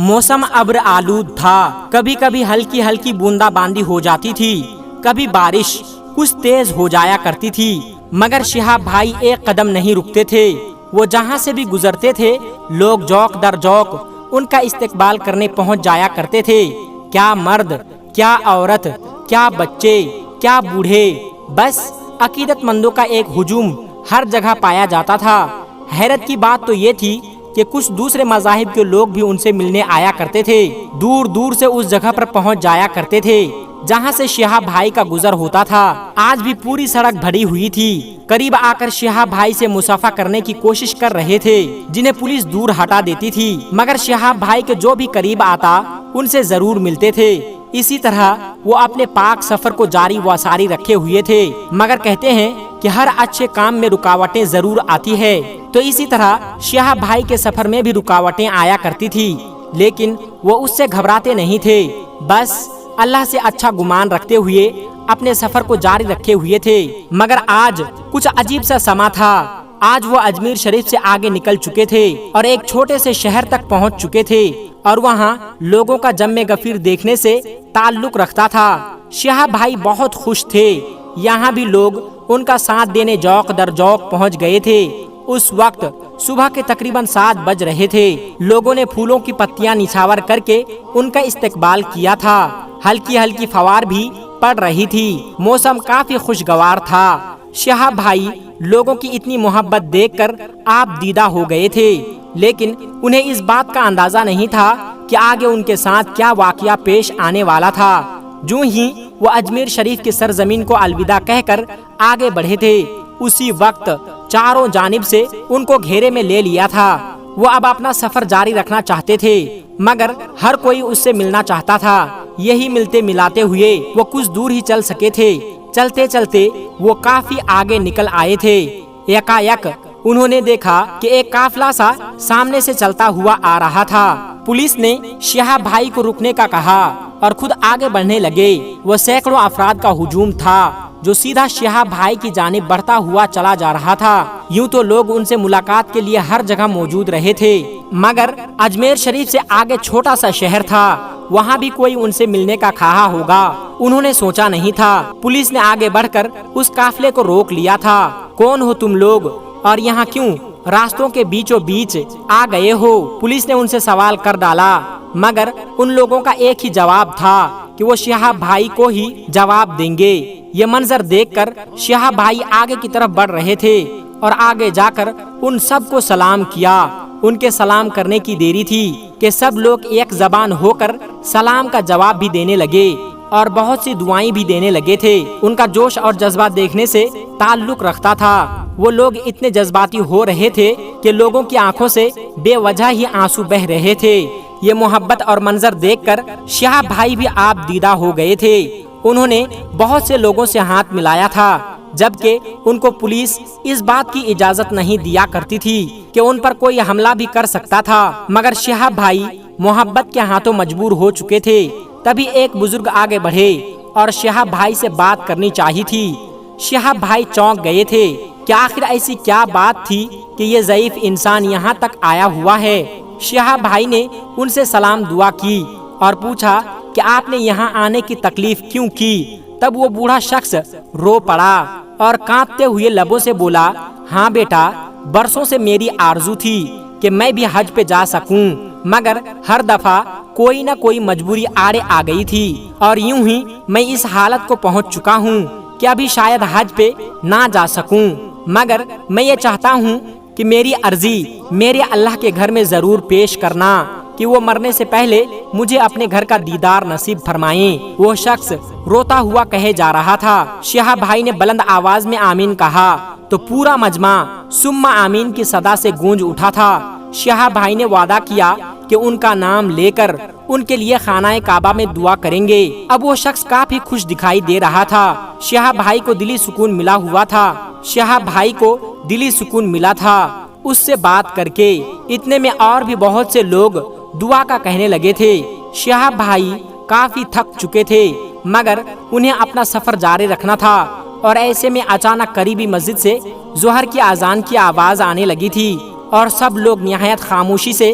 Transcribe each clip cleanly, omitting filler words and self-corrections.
موسم ابر آلود تھا، کبھی کبھی ہلکی ہلکی بوندا باندی ہو جاتی تھی، کبھی بارش کچھ تیز ہو جایا کرتی تھی، مگر شہاب بھائی ایک قدم نہیں رکتے تھے۔ وہ جہاں سے بھی گزرتے تھے لوگ جوق در جوق ان کا استقبال کرنے پہنچ جایا کرتے تھے۔ کیا مرد، کیا عورت، کیا بچے، کیا بوڑھے، بس عقیدت مندوں کا ایک ہجوم ہر جگہ پایا جاتا تھا۔ حیرت کی بات تو یہ تھی کہ کچھ دوسرے مذاہب کے لوگ بھی ان سے ملنے آیا کرتے تھے، دور دور سے اس جگہ پر پہنچ جایا کرتے تھے جہاں سے شہاب بھائی کا گزر ہوتا تھا۔ آج بھی پوری سڑک بھری ہوئی تھی، قریب آ کر شہاب بھائی سے مصافحہ کرنے کی کوشش کر رہے تھے جنہیں پولیس دور ہٹا دیتی تھی، مگر شہاب بھائی کے جو بھی قریب آتا ان سے ضرور ملتے تھے۔ اسی طرح وہ اپنے پاک سفر کو جاری و ساری رکھے ہوئے تھے، مگر کہتے ہیں کہ ہر اچھے کام میں رکاوٹیں ضرور آتی ہے، تو اسی طرح شہاب بھائی کے سفر میں بھی رکاوٹیں آیا کرتی تھی، لیکن وہ اس سے گھبراتے نہیں تھے، بس اللہ سے اچھا گمان رکھتے ہوئے اپنے سفر کو جاری رکھے ہوئے تھے۔ مگر آج کچھ عجیب سا سما تھا۔ آج وہ اجمیر شریف سے آگے نکل چکے تھے اور ایک چھوٹے سے شہر تک پہنچ چکے تھے، اور وہاں لوگوں کا جم غفیر دیکھنے سے تعلق رکھتا تھا۔ شہاب بھائی بہت خوش تھے، یہاں بھی لوگ ان کا ساتھ دینے جوق در جوق پہنچ گئے تھے۔ اس وقت صبح کے تقریباً 7 بج رہے تھے۔ لوگوں نے پھولوں کی پتیاں نچھاور کر کے ان کا استقبال کیا تھا، ہلکی ہلکی فوار بھی پڑ رہی تھی، موسم کافی خوشگوار تھا۔ شہاب بھائی لوگوں کی اتنی محبت دیکھ کر آپ دیدہ ہو گئے تھے، لیکن انہیں اس بات کا اندازہ نہیں تھا کہ آگے ان کے ساتھ کیا واقعہ پیش آنے والا تھا۔ جو ہی وہ اجمیر شریف کی سرزمین کو الوداع کہہ کر آگے بڑھے تھے، اسی وقت چاروں جانب سے ان کو گھیرے میں لے لیا تھا۔ وہ اب اپنا سفر جاری رکھنا چاہتے تھے، مگر ہر کوئی اس سے ملنا چاہتا تھا۔ یہی ملتے ملاتے ہوئے وہ کچھ دور ہی چل سکے تھے۔ چلتے چلتے وہ کافی آگے نکل آئے تھے۔ یکایک انہوں نے دیکھا کہ ایک قافلہ سا سامنے سے چلتا ہوا آ رہا تھا۔ پولیس نے شہاب بھائی کو رکنے کا کہا اور خود آگے بڑھنے لگے۔ وہ سینکڑوں افراد کا ہجوم تھا جو سیدھا شہاب بھائی کی جانب بڑھتا ہوا چلا جا رہا تھا۔ یوں تو لوگ ان سے ملاقات کے لیے ہر جگہ موجود رہے تھے، مگر اجمیر شریف سے آگے چھوٹا سا شہر تھا، وہاں بھی کوئی ان سے ملنے کا خواہاں ہوگا، انہوں نے سوچا نہیں تھا۔ پولیس نے آگے بڑھ کر اس قافلے کو روک لیا تھا۔ کون ہو تم لوگ اور یہاں کیوں راستوں کے بیچوں بیچ آ گئے ہو؟ پولیس نے ان سے سوال کر ڈالا، مگر ان لوگوں کا ایک ہی جواب تھا کہ وہ شہاب بھائی کو ہی جواب دیں گے۔ یہ منظر دیکھ کر شہاب بھائی آگے کی طرف بڑھ رہے تھے اور آگے جا کر ان سب کو سلام کیا۔ ان کے سلام کرنے کی دیری تھی کہ سب لوگ ایک زبان ہو کر سلام کا جواب بھی دینے لگے اور بہت سی دعائیں بھی دینے لگے تھے۔ ان کا جوش اور جذبہ دیکھنے سے تعلق رکھتا تھا۔ وہ لوگ اتنے جذباتی ہو رہے تھے کہ لوگوں کی آنکھوں سے بے وجہ ہی آنسو بہہ رہے تھے۔ یہ محبت اور منظر دیکھ کر شہاب بھائی بھی آپ دیدہ ہو گئے تھے۔ انہوں نے بہت سے لوگوں سے ہاتھ ملایا تھا، جبکہ ان کو پولیس اس بات کی اجازت نہیں دیا کرتی تھی کہ ان پر کوئی حملہ بھی کر سکتا تھا، مگر شہاب بھائی محبت کے ہاتھوں مجبور ہو چکے تھے۔ تبھی ایک بزرگ آگے بڑھے اور شہاب بھائی سے بات کرنی چاہی تھی۔ شہاب بھائی چونک گئے تھے کہ آخر ایسی کیا بات تھی کہ یہ ضعیف انسان یہاں تک آیا ہوا ہے۔ شہاب بھائی نے ان سے سلام دعا کی اور پوچھا کہ آپ نے یہاں آنے کی تکلیف کیوں کی؟ تب وہ بوڑھا شخص رو پڑا اور کانپتے ہوئے لبوں سے بولا، ہاں بیٹا، برسوں سے میری آرزو تھی کہ میں بھی حج پہ جا سکوں، مگر ہر دفعہ کوئی نہ کوئی مجبوری آڑے آ گئی تھی، اور یوں ہی میں اس حالت کو پہنچ چکا ہوں کہ ابھی شاید حج پہ نہ جا سکوں، مگر میں یہ چاہتا ہوں کہ میری عرضی میرے اللہ کے گھر میں ضرور پیش کرنا کہ وہ مرنے سے پہلے مجھے اپنے گھر کا دیدار نصیب فرمائیں۔ وہ شخص روتا ہوا کہے جا رہا تھا۔ شہاب بھائی نے بلند آواز میں آمین کہا تو پورا مجمع ثم آمین کی صدا سے گونج اٹھا تھا۔ شہاب بھائی نے وعدہ کیا کہ ان کا نام لے کر ان کے لیے خانہ کعبہ میں دعا کریں گے۔ اب وہ شخص کافی خوش دکھائی دے رہا تھا۔ شہاب بھائی کو دلی سکون ملا ہوا تھا۔ شہاب بھائی کو دلی سکون ملا تھا اس سے بات کر کے۔ اتنے میں اور بھی بہت سے لوگ دعا کا کہنے لگے تھے۔ شہاب بھائی کافی تھک چکے تھے، مگر انہیں اپنا سفر جاری رکھنا تھا، اور ایسے میں اچانک قریبی مسجد سے ظہر کی اذان کی آواز آنے لگی تھی، اور سب لوگ نہایت خاموشی سے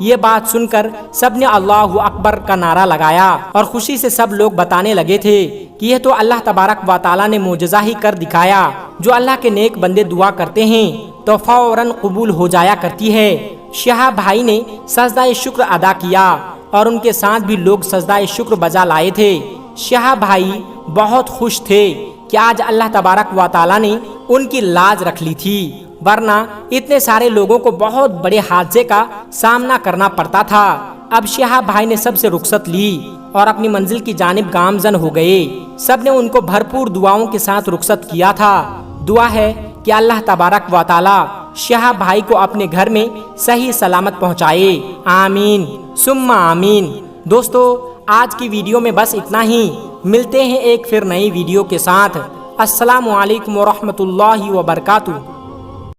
یہ بات سن کر سب نے اللہ اکبر کا نعرہ لگایا اور خوشی سے سب لوگ بتانے لگے تھے کہ یہ تو اللہ تبارک و تعالیٰ نے معجزہ ہی کر دکھایا، جو اللہ کے نیک بندے دعا کرتے ہیں تو فوراً قبول ہو جایا کرتی ہے۔ شہاب بھائی نے سجدہ شکر ادا کیا اور ان کے ساتھ بھی لوگ سجدہ شکر بجا لائے تھے۔ شہاب بھائی بہت خوش تھے کہ آج اللہ تبارک و تعالیٰ نے ان کی لاج رکھ لی تھی، ورنہ اتنے سارے لوگوں کو بہت بڑے حادثے کا سامنا کرنا پڑتا تھا۔ اب شہاب بھائی نے سب سے رخصت لی اور اپنی منزل کی جانب گامزن ہو گئے۔ سب نے ان کو بھرپور دعاؤں کے ساتھ رخصت کیا تھا۔ دعا ہے کہ اللہ تبارک و تعالیٰ شہاب بھائی کو اپنے گھر میں صحیح سلامت پہنچائے، آمین ثم آمین۔ دوستو، آج کی ویڈیو میں بس اتنا ہی، ملتے ہیں ایک پھر نئی ویڈیو کے ساتھ۔ السلام علیکم ورحمۃ اللہ وبرکاتہ۔